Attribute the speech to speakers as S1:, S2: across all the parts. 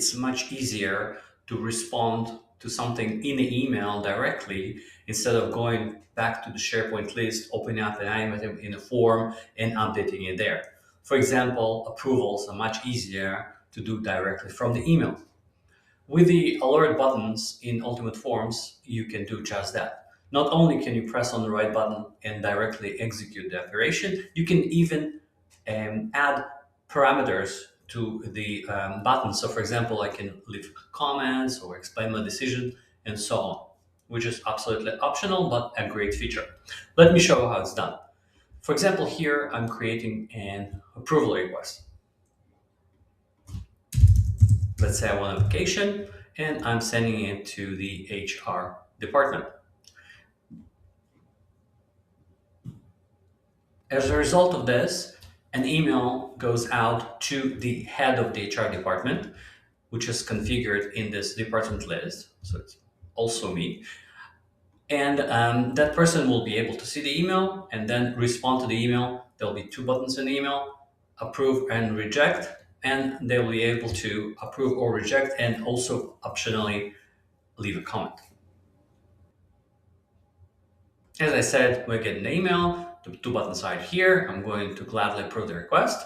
S1: it's much easier to respond to something in the email directly instead of going back to the SharePoint list, opening up an item in a form and updating it there. For example, approvals are much easier to do directly from the email. With the alert buttons in Ultimate Forms, you can do just that. Not only can you press on the right button and directly execute the operation, you can even add parameters to the button. So for example, I can leave comments or explain my decision and so on, which is absolutely optional, but a great feature. Let me show you how it's done. For example, here I'm creating an approval request. Let's say I want a vacation and I'm sending it to the HR department. As a result of this, an email goes out to the head of the HR department, which is configured in this department list. So it's also me. And that person will be able to see the email and then respond to the email. There'll be two buttons in the email, approve and reject. And they'll be able to approve or reject and also optionally leave a comment. As I said, we get an email, the two buttons are here. I'm going to gladly approve the request.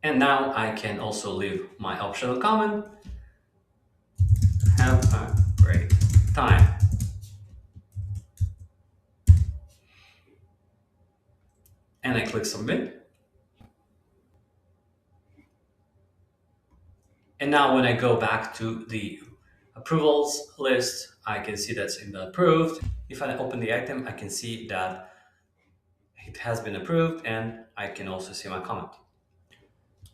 S1: And now I can also leave my optional comment. Have a great time. And I click submit. And now when I go back to the approvals list, I can see that's been approved. If I open the item, I can see that it has been approved and I can also see my comment.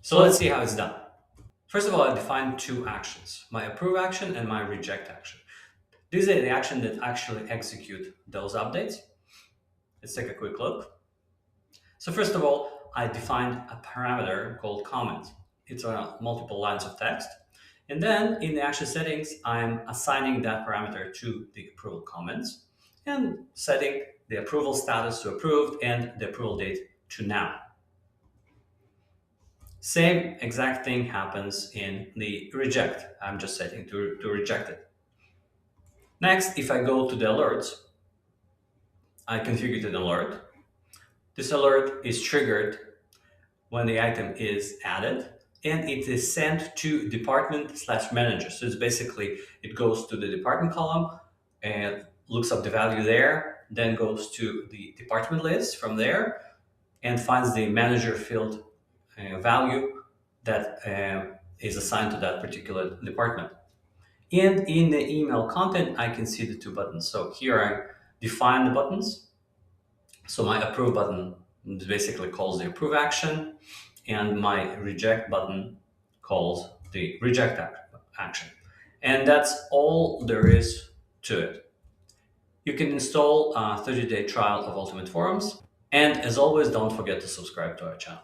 S1: So let's see how it's done. First of all, I defined two actions, my approve action and my reject action. These are the actions that actually execute those updates. Let's take a quick look. So first of all, I defined a parameter called comment. It's multiple lines of text. And then in the action settings, I'm assigning that parameter to the approval comments and setting the approval status to approved and the approval date to now. Same exact thing happens in the reject. I'm just setting to reject it. Next, if I go to the alerts, I configured an alert. This alert is triggered when the item is added and it is sent to department/manager. So it's basically, it goes to the department column and looks up the value there, then goes to the department list from there and finds the manager field value that is assigned to that particular department. And in the email content, I can see the two buttons. So here I define the buttons. So my approve button basically calls the approve action, and my reject button calls the reject action. And that's all there is to it. You can install a 30-day trial of Ultimate Forms. And as always, don't forget to subscribe to our channel.